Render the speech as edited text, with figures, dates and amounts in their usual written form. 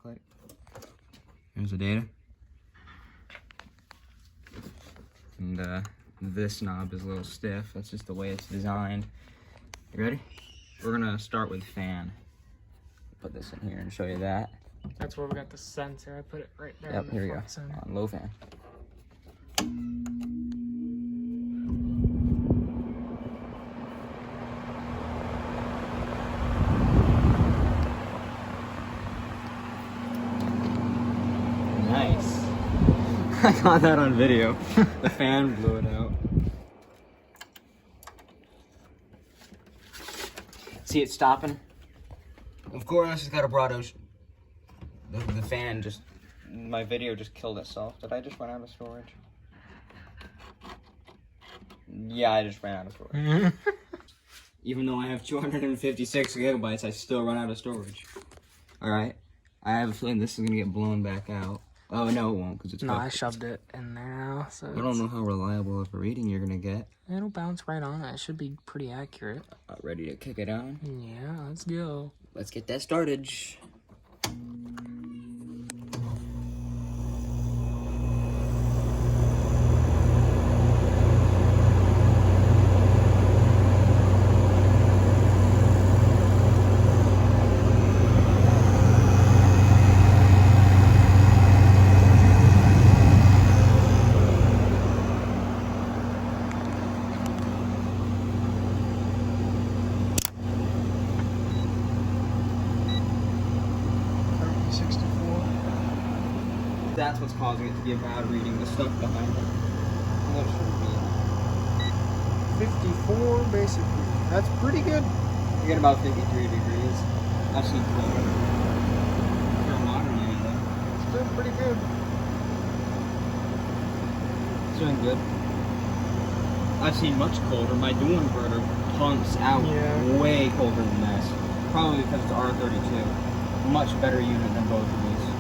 look like. Here's the data. And this knob is a little stiff. That's just the way it's designed. You ready? We're gonna start with fan. Put this in here and show you that. That's where we got the sensor. I put it right there. Yep, here we go. On low fan. Nice. I got that on video. The fan blew it out. See it stopping? Of course, it's got a broad ocean. The fan just, my video just killed itself. Did I just run out of storage? Yeah, I just ran out of storage. Even though I have 256 gigabytes, I still run out of storage. Alright, I have a feeling this is gonna get blown back out. Oh, no, it won't, because it's No, cooked. I shoved it in there now, so I don't know how reliable of a reading you're gonna get. it'll bounce right on. It should be pretty accurate. Ready to kick it on? Yeah, let's go. Let's get that started. That's what's causing it to be a bad reading, the stuff behind it. That shouldn't be. 54, basically. That's pretty good. You get about 53 degrees. I've seen colder. For a modern unit, though. It's doing pretty good. It's doing good. I've seen much colder. My dual inverter pumps out way colder than this. Probably because it's R32. Much better unit than both of these.